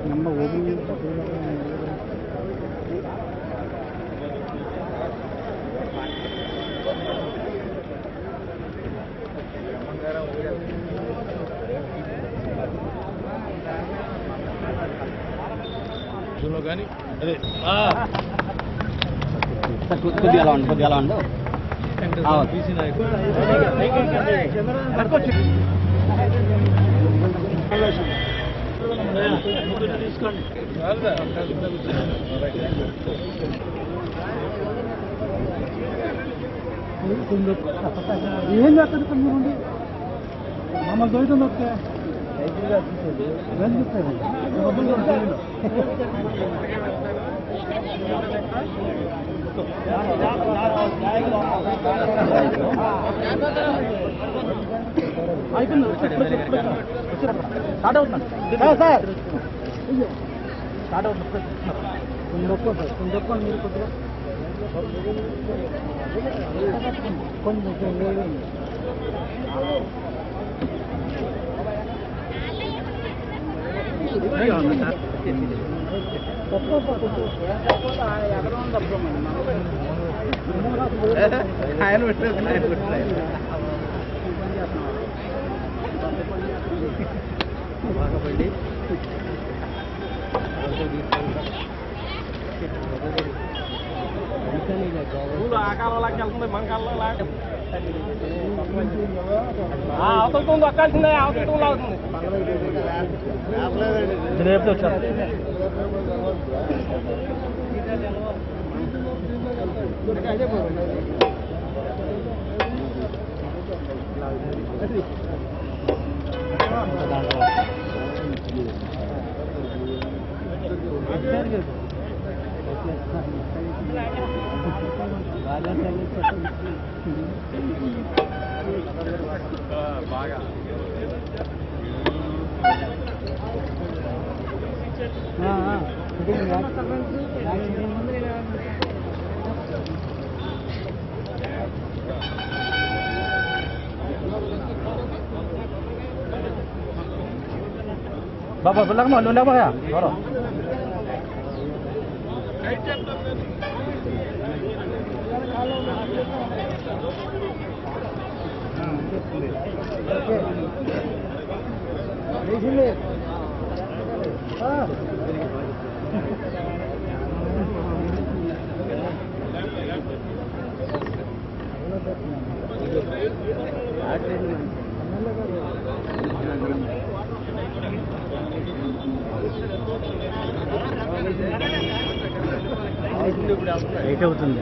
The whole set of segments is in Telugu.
ನಮ್ಮ ಹೋಗಿ కానీ అదే కొద్దిగా అలా ఉండు, కొద్దిగా అలా ఉండు. బీసీ నాయకుడు తీసుకోండి. ఏం చేస్తారు మీరు మమ్మల్ని దొరుకుతుంది వస్తే స్టార్ట్ అవుతున్నాను సార్ స్టార్ట్ అవుతుంది మీరు కొద్దిగా కొంచెం ఆయన బాగాపడి ఆ కాలంలాగా వెళ్తుంది మన కాలంలో లాగా అవతలతో దొక్కాల్సిందే అవతలతో లాగుతుంది రేపు వచ్చారు బాగా बाबा belakang mau lunda apa ya? Dorong. Di sini. Right అవుతుంది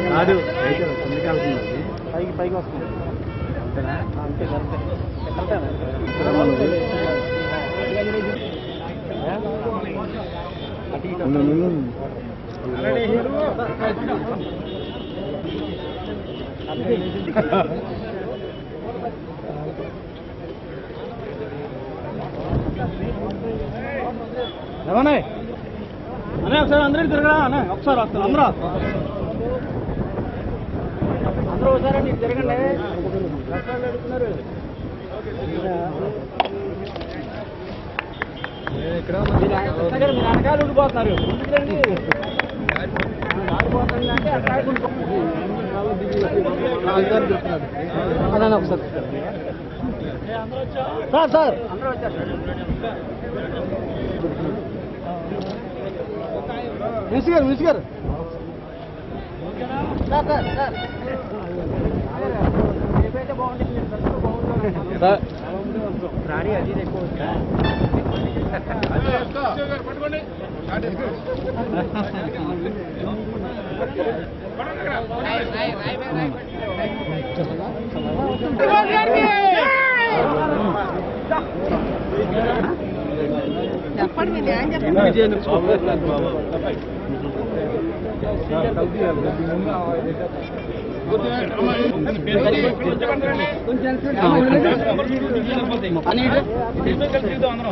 కాదు రైట్ కిందకి వెళ్తుంది పైకి పైకి వస్తుంది అంతే ఏమన్నా అనే ఒకసారి అందరూ తిరగరా అనే ఒకసారి వస్తారు అందరూ ఒకసారి తిరగండి అడుగుతున్నారు మీరు వెనకాల ఉండిపోతున్నారు అంటే అదే ఒకసారి సార్ సార్ అందరూ వచ్చారు మినిస్ గారు సార్ సార్ సార్ ఏదైతే బాగుంటుంది రాణి అది ఎక్కువ పట్టుకోండి చెప్పండి అందరూ